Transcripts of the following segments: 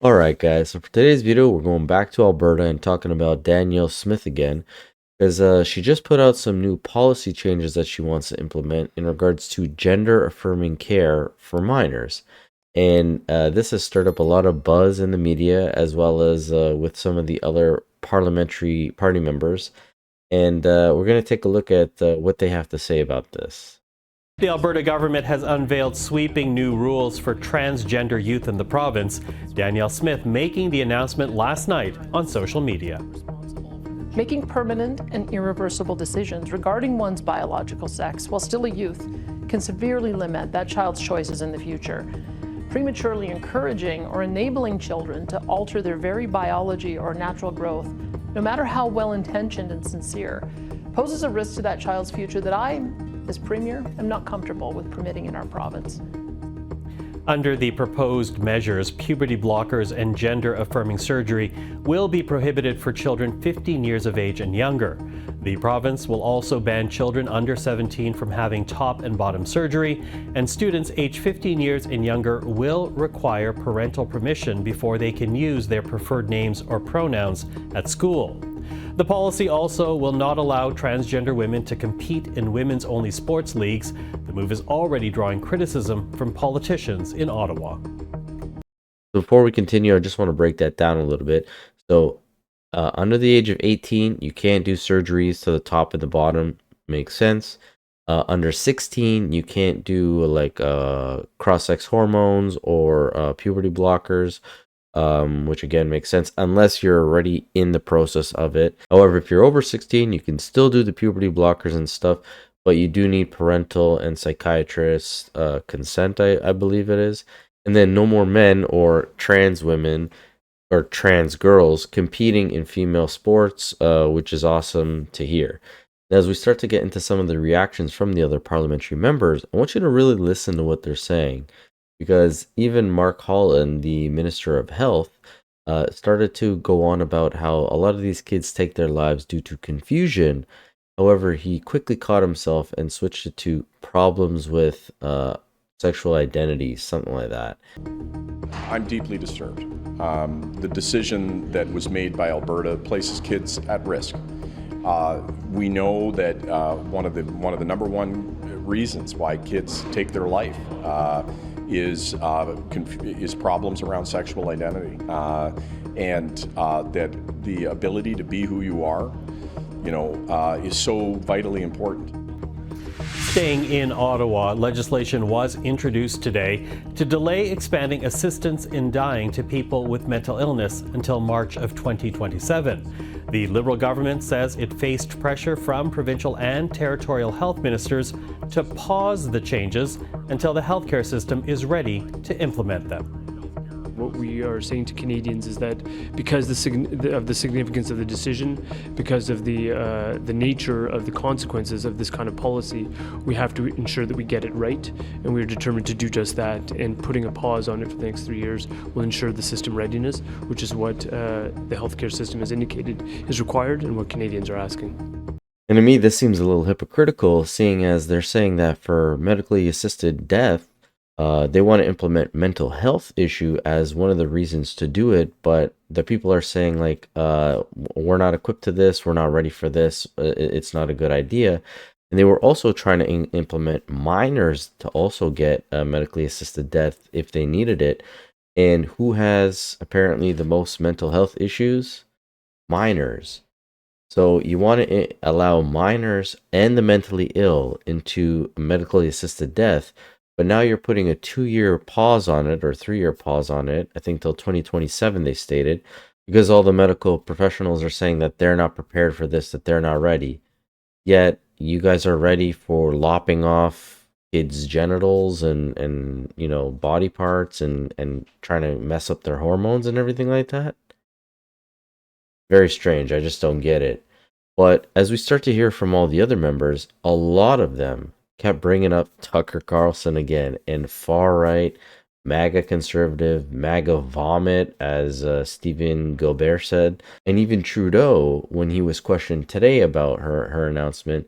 Alright guys, so for today's video we're going back to Alberta and talking about Danielle Smith again because she just put out some new policy changes that she wants to implement in regards to gender affirming care for minors. And this has stirred up a lot of buzz in the media as well as with some of the other parliamentary party members. And we're going to take a look at what they have to say about this. The Alberta government has unveiled sweeping new rules for transgender youth in the province. Danielle Smith making the announcement last night on social media. Making permanent and irreversible decisions regarding one's biological sex while still a youth can severely limit that child's choices in the future. Prematurely encouraging or enabling children to alter their very biology or natural growth, no matter how well-intentioned and sincere, poses a risk to that child's future that I, as Premier, am not comfortable with permitting in our province. Under the proposed measures, puberty blockers and gender-affirming surgery will be prohibited for children 15 years of age and younger. The province will also ban children under 17 from having top and bottom surgery, and students aged 15 years and younger will require parental permission before they can use their preferred names or pronouns at school. The policy also will not allow transgender women to compete in women's-only sports leagues. The move is already drawing criticism from politicians in Ottawa. Before we continue, I just want to break that down a little bit. So, under the age of 18, you can't do surgeries to the top and the bottom. Makes sense. Under 16, you can't do like cross-sex hormones or puberty blockers. Which again makes sense unless you're already in the process of it. However, if you're over 16, you can still do the puberty blockers and stuff, but you do need parental and psychiatrist consent, I believe it is. And then no more men or trans women or trans girls competing in female sports, which is awesome to hear. As we start to get into some of the reactions from the other parliamentary members, I want you to really listen to what they're saying. Because even Mark Holland, the Minister of Health, started to go on about how a lot of these kids take their lives due to confusion. However, he quickly caught himself and switched it to problems with sexual identity, something like that. I'm deeply disturbed. The decision that was made by Alberta places kids at risk. We know that one of the number one reasons why kids take their life is problems around sexual identity, and that the ability to be who you are, is so vitally important. Staying in Ottawa, legislation was introduced today to delay expanding assistance in dying to people with mental illness until March of 2027. The Liberal government says it faced pressure from provincial and territorial health ministers to pause the changes until the healthcare system is ready to implement them. What we are saying to Canadians is that because of the significance of the decision, because of the nature of the consequences of this kind of policy, we have to ensure that we get it right, and we are determined to do just that. And putting a pause on it for the next 3 years will ensure the system readiness, which is what the healthcare system has indicated is required and what Canadians are asking. And to me, this seems a little hypocritical, seeing as they're saying that for medically assisted death, they want to implement mental health issue as one of the reasons to do it, but the people are saying like, we're not equipped to this, we're not ready for this, it's not a good idea. And they were also trying to implement minors to also get medically assisted death if they needed it. And who has apparently the most mental health issues? Minors. So you want to allow minors and the mentally ill into medically assisted death. But now you're putting a 2-year pause on it, or 3-year pause on it, I think till 2027 they stated, because all the medical professionals are saying that they're not prepared for this, that they're not ready. Yet you guys are ready for lopping off kids' genitals and body parts and trying to mess up their hormones and everything like that. Very strange. I just don't get it. But as we start to hear from all the other members, a lot of them kept bringing up Tucker Carlson again, and far-right, MAGA conservative, MAGA vomit, as Stephen Gilbert said. And even Trudeau, when he was questioned today about her announcement,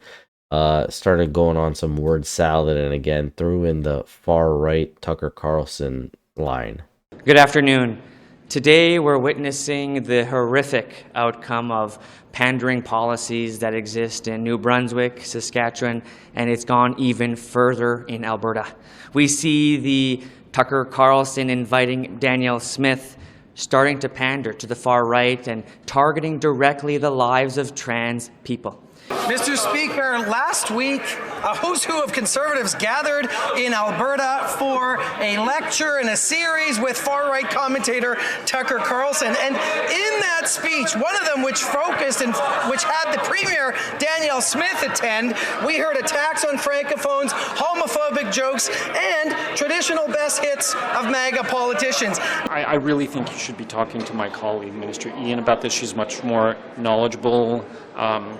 started going on some word salad and again threw in the far-right Tucker Carlson line. Good afternoon. Today, we're witnessing the horrific outcome of pandering policies that exist in New Brunswick, Saskatchewan, and it's gone even further in Alberta. We see the Tucker Carlson inviting Danielle Smith starting to pander to the far right and targeting directly the lives of trans people. Mr. Speaker, last week, a who's who of Conservatives gathered in Alberta for a lecture and a series with far-right commentator Tucker Carlson. And in that speech, one of them which focused and which had the Premier, Danielle Smith, attend, we heard attacks on francophones, homophobic jokes, and traditional best hits of MAGA politicians. I really think you should be talking to my colleague, Minister Ian, about this. She's much more knowledgeable. I'm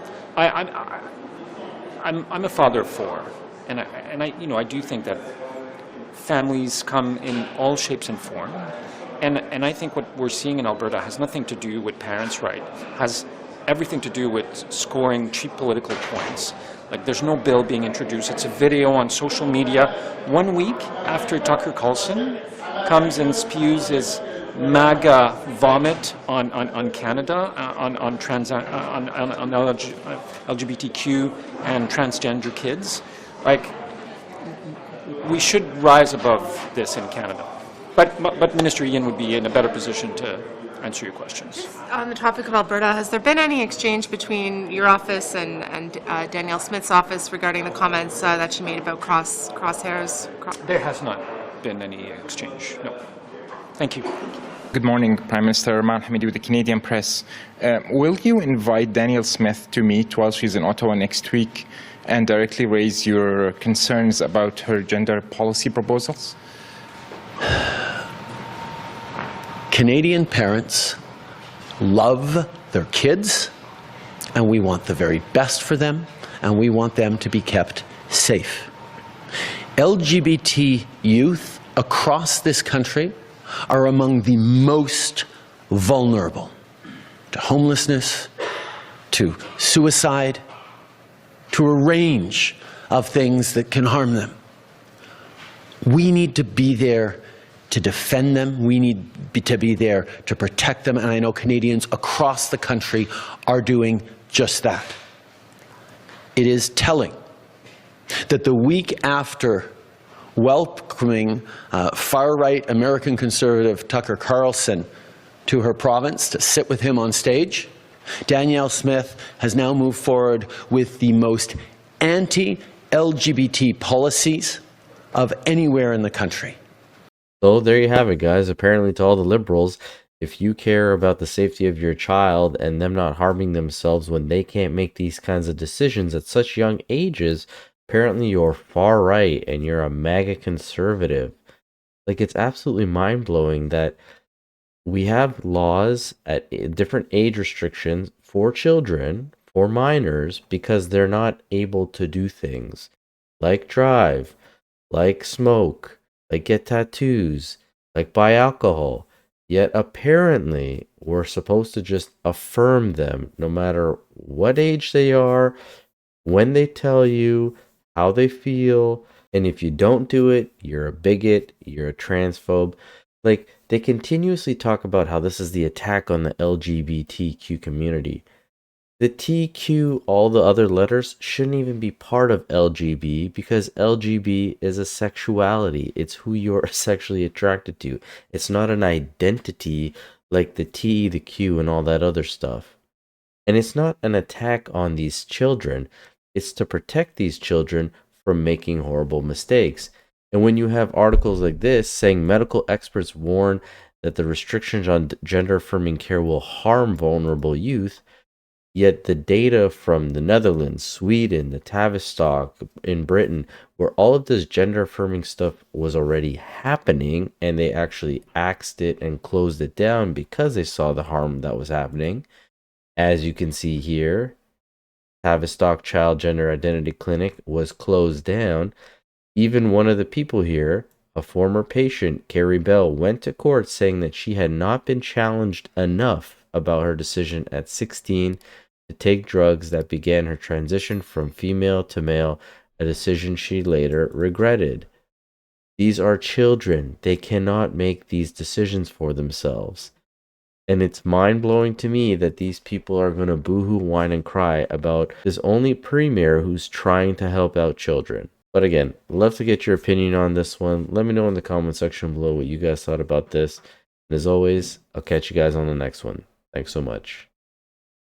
a father of four, and I do think that families come in all shapes and form, and I think what we're seeing in Alberta has nothing to do with parents' right, has everything to do with scoring cheap political points. Like, there's no bill being introduced. It's a video on social media 1 week after Tucker Carlson comes and spews his MAGA vomit on Canada, on LGBTQ and transgender kids. Like, we should rise above this in Canada. But Minister Ian would be in a better position to answer your questions. On the topic of Alberta, has there been any exchange between your office and Danielle Smith's office regarding the comments that she made about crosshairs? There has not been any exchange, no. Thank you. Good morning, Prime Minister. Rahman Hamidi with the Canadian Press. Will you invite Danielle Smith to meet while she's in Ottawa next week and directly raise your concerns about her gender policy proposals? Canadian parents love their kids, and we want the very best for them, and we want them to be kept safe. LGBT youth across this country are among the most vulnerable to homelessness, to suicide, to a range of things that can harm them. We need to be there to defend them. We need to be there to protect them, and I know Canadians across the country are doing just that. It is telling that the week after welcoming far-right American conservative Tucker Carlson to her province to sit with him on stage, Danielle Smith has now moved forward with the most anti-LGBT policies of anywhere in the country. So there you have it, guys. Apparently, to all the liberals, if you care about the safety of your child and them not harming themselves when they can't make these kinds of decisions at such young ages, apparently you're far right and you're a MAGA conservative. Like, it's absolutely mind-blowing that we have laws at different age restrictions for children, for minors, because they're not able to do things like drive, like smoke, like get tattoos, like buy alcohol. Yet apparently we're supposed to just affirm them no matter what age they are, when they tell you, how they feel, and if you don't do it, you're a bigot, you're a transphobe. Like, they continuously talk about how this is the attack on the LGBTQ community. The TQ, all the other letters, shouldn't even be part of LGB because LGB is a sexuality. It's who you're sexually attracted to. It's not an identity like the T, the Q, and all that other stuff. And it's not an attack on these children. It's to protect these children from making horrible mistakes. And when you have articles like this saying medical experts warn that the restrictions on gender-affirming care will harm vulnerable youth, yet the data from the Netherlands, Sweden, the Tavistock in Britain, where all of this gender-affirming stuff was already happening, and they actually axed it and closed it down because they saw the harm that was happening. As you can see here, Tavistock Child Gender Identity Clinic was closed down. Even one of the people here, a former patient, Carrie Bell, went to court saying that she had not been challenged enough about her decision at 16 to take drugs that began her transition from female to male, a decision she later regretted. These are children. They cannot make these decisions for themselves. And it's mind-blowing to me that these people are going to boohoo, whine, and cry about this only premier who's trying to help out children. But again, love to get your opinion on this one. Let me know in the comment section below what you guys thought about this. And as always, I'll catch you guys on the next one. Thanks so much.